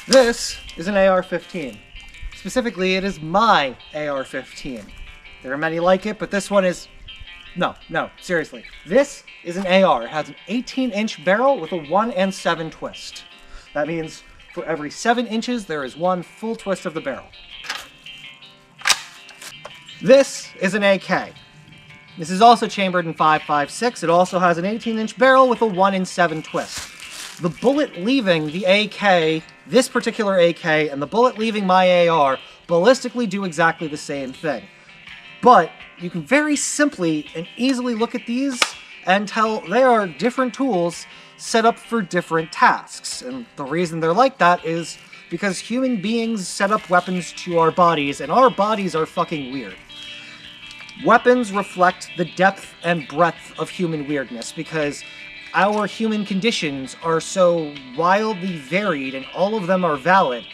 This is an AR-15. Specifically, it is my AR-15. There are many like it, but this one is... No, seriously. This is an AR. It has an 18-inch barrel with a 1 7 twist. That means for every 7 inches, there is one full twist of the barrel. This is an AK. This is also chambered in 5.56. It also has an 18-inch barrel with a 1 7 twist. The bullet leaving the AK, this particular AK, and the bullet leaving my AR ballistically do exactly the same thing. But you can very simply and easily look at these and tell they are different tools set up for different tasks. And the reason they're like that is because human beings set up weapons to our bodies, and our bodies are fucking weird. Weapons reflect the depth and breadth of human weirdness because our human conditions are so wildly varied and all of them are valid,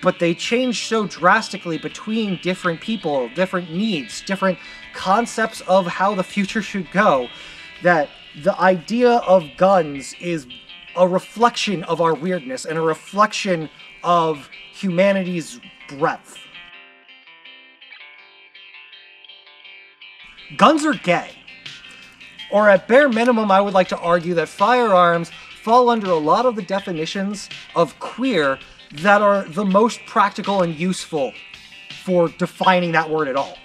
but they change so drastically between different people, different needs, different concepts of how the future should go, that the idea of guns is a reflection of our weirdness and a reflection of humanity's breadth. Guns are gay. Or at bare minimum, I would like to argue that firearms fall under a lot of the definitions of queer that are the most practical and useful for defining that word at all.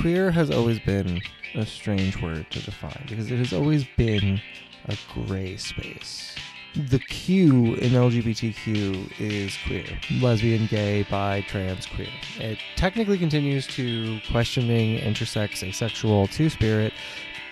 Queer has always been a strange word to define because it has always been a gray space. The Q in LGBTQ is queer. Lesbian, gay, bi, trans, queer. It technically continues to questioning, intersex, asexual, two-spirit,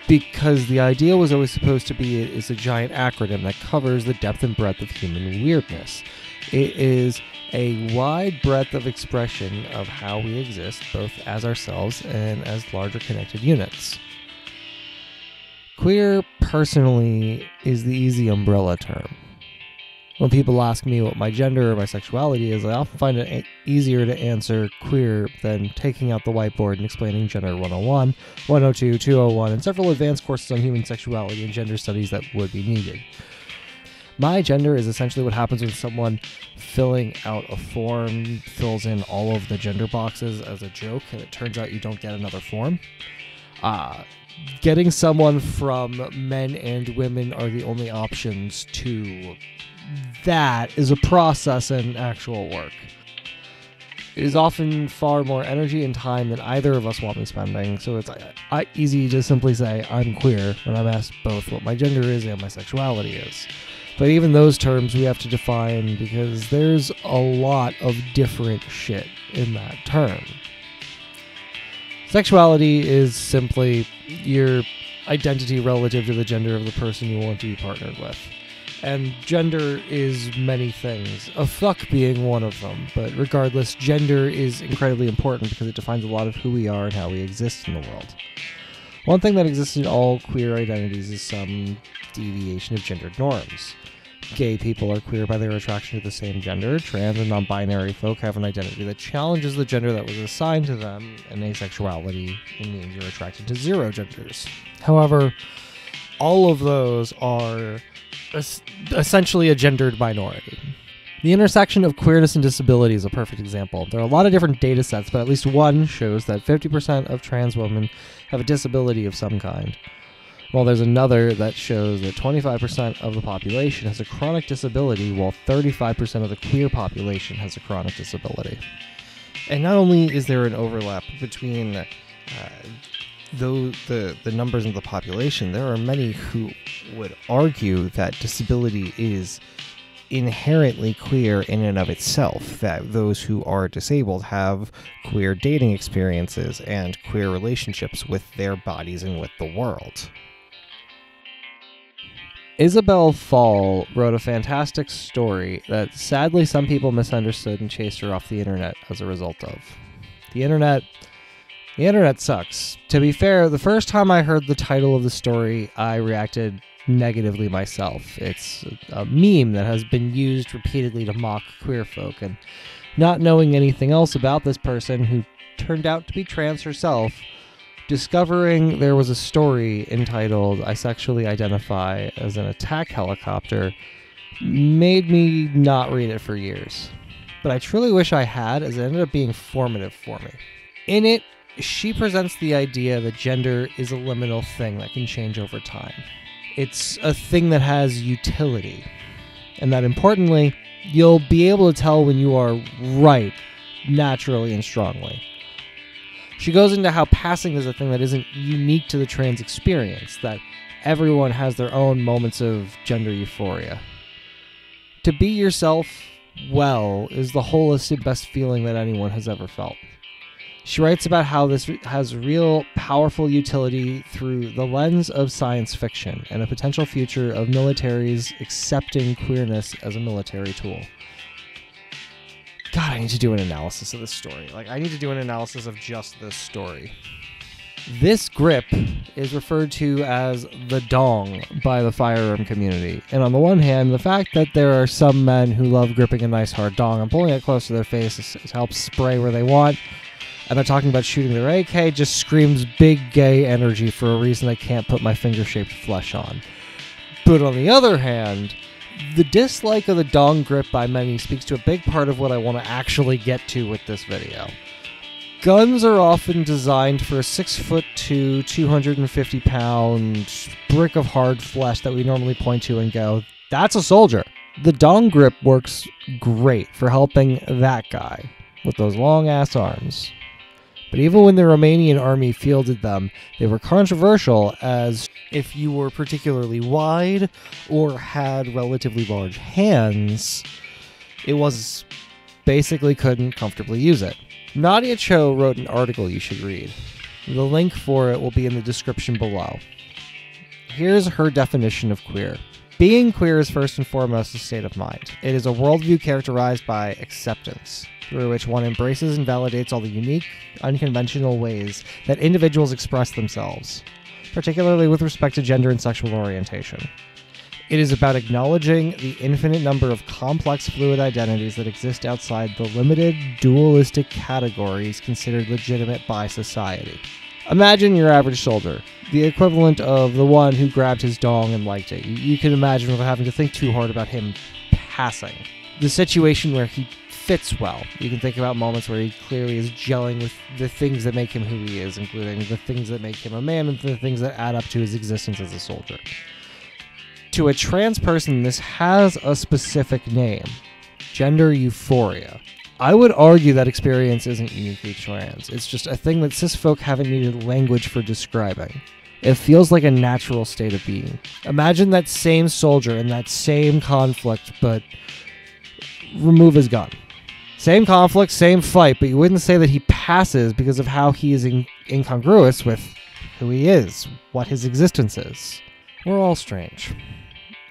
because the idea was always supposed to be it's a giant acronym that covers the depth and breadth of human weirdness. It is a wide breadth of expression of how we exist, both as ourselves and as larger connected units. Queer, personally, is the easy umbrella term. When people ask me what my gender or my sexuality is, I often find it easier to answer queer than taking out the whiteboard and explaining Gender 101, 102, 201, and several advanced courses on human sexuality and gender studies that would be needed. My gender is essentially what happens when someone filling out a form fills in all of the gender boxes as a joke, and it turns out you don't get another form. Getting someone from men and women are the only options to that is a process and actual work. It is often far more energy and time than either of us want me spending, so it's easy to simply say I'm queer when I'm asked both what my gender is and my sexuality is. But even those terms we have to define because there's a lot of different shit in that term. Sexuality is simply your identity relative to the gender of the person you want to be partnered with. And gender is many things, a fuck being one of them, but regardless, gender is incredibly important because it defines a lot of who we are and how we exist in the world. One thing that exists in all queer identities is some deviation of gendered norms. Gay people are queer by their attraction to the same gender. Trans and non-binary folk have an identity that challenges the gender that was assigned to them, and asexuality means you're attracted to zero genders. However, all of those are essentially a gendered minority. The intersection of queerness and disability is a perfect example. There are a lot of different data sets, but at least one shows that 50% of trans women have a disability of some kind. While there's another that shows that 25% of the population has a chronic disability, while 35% of the queer population has a chronic disability. And not only is there an overlap between the numbers of the population, there are many who would argue that disability is inherently queer in and of itself, that those who are disabled have queer dating experiences and queer relationships with their bodies and with the world. Isabel Fall wrote a fantastic story that sadly some people misunderstood and chased her off the internet as a result of. The internet sucks. To be fair, the first time I heard the title of the story, I reacted negatively myself. It's a meme that has been used repeatedly to mock queer folk, and not knowing anything else about this person who turned out to be trans herself, discovering there was a story entitled "I Sexually Identify as an Attack Helicopter" made me not read it for years. but I truly wish I had, as it ended up being formative for me. In it, she presents the idea that gender is a liminal thing that can change over time. It's a thing that has utility, and that importantly, you'll be able to tell when you are right, naturally and strongly. She goes into how passing is a thing that isn't unique to the trans experience, that everyone has their own moments of gender euphoria. To be yourself well is the wholest and best feeling that anyone has ever felt. She writes about how this has real, powerful utility through the lens of science fiction and a potential future of militaries accepting queerness as a military tool. God, I need to do an analysis of this story. I need to do an analysis of just this story. This grip is referred to as the dong by the firearm community. And on the one hand, the fact that there are some men who love gripping a nice hard dong and pulling it close to their face helps spray where they want, and they're talking about shooting their AK, just screams big gay energy for a reason I can't put my finger-shaped flesh on. But on the other hand, the dislike of the dong grip by many speaks to a big part of what I want to actually get to with this video. Guns are often designed for a 6'2", 250-pound brick of hard flesh that we normally point to and go, that's a soldier. The dong grip works great for helping that guy with those long-ass arms. But even when the Romanian army fielded them, they were controversial, as if you were particularly wide or had relatively large hands, it was basically couldn't comfortably use it. Nadia Cho wrote an article you should read. The link for it will be in the description below. Here's her definition of queer. Being queer is first and foremost a state of mind. It is a worldview characterized by acceptance, through which one embraces and validates all the unique, unconventional ways that individuals express themselves, particularly with respect to gender and sexual orientation. It is about acknowledging the infinite number of complex fluid identities that exist outside the limited, dualistic categories considered legitimate by society. Imagine your average soldier, the equivalent of the one who grabbed his dong and liked it. You can imagine without having to think too hard about him passing. The situation where he fits well. You can think about moments where he clearly is gelling with the things that make him who he is, including the things that make him a man and the things that add up to his existence as a soldier. To a trans person, this has a specific name: gender euphoria. I would argue that experience isn't uniquely trans. It's just a thing that cis folk haven't needed language for describing. It feels like a natural state of being. Imagine that same soldier in that same conflict, but remove his gun. Same conflict, same fight, but you wouldn't say that he passes because of how he is incongruous with who he is, what his existence is. We're all strange.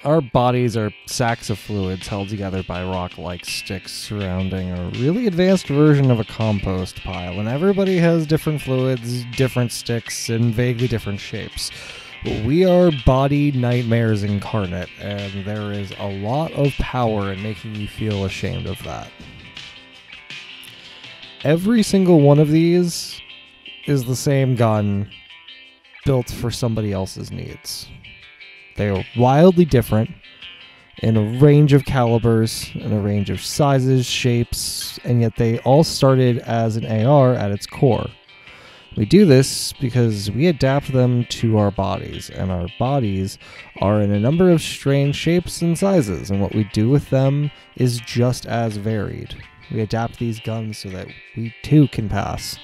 Our bodies are sacks of fluids held together by rock-like sticks surrounding a really advanced version of a compost pile, and everybody has different fluids, different sticks, and vaguely different shapes. We are body nightmares incarnate, and there is a lot of power in making you feel ashamed of that. Every single one of these is the same gun built for somebody else's needs. They are wildly different in a range of calibers, in a range of sizes, shapes, and yet they all started as an AR at its core. We do this because we adapt them to our bodies, and our bodies are in a number of strange shapes and sizes, and what we do with them is just as varied. We adapt these guns so that we too can pass,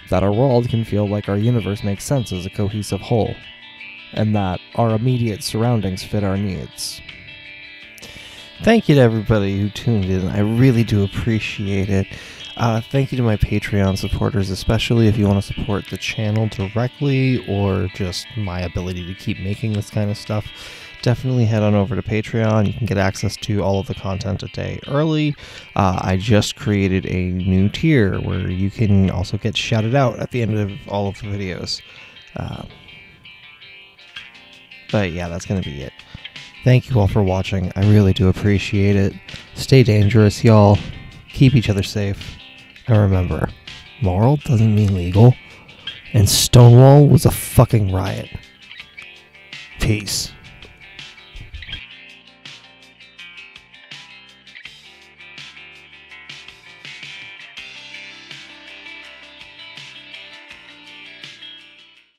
that our world can feel like our universe makes sense as a cohesive whole, and that our immediate surroundings fit our needs. Thank you to everybody who tuned in. I really do appreciate it. Thank you to my Patreon supporters, especially if you want to support the channel directly or just my ability to keep making this kind of stuff. Definitely head on over to Patreon. You can get access to all of the content a day early. I just created a new tier where you can also get shouted out at the end of all of the videos. But yeah, that's going to be it. Thank you all for watching. I really do appreciate it. Stay dangerous, y'all. Keep each other safe. And remember, moral doesn't mean legal. And Stonewall was a fucking riot. Peace.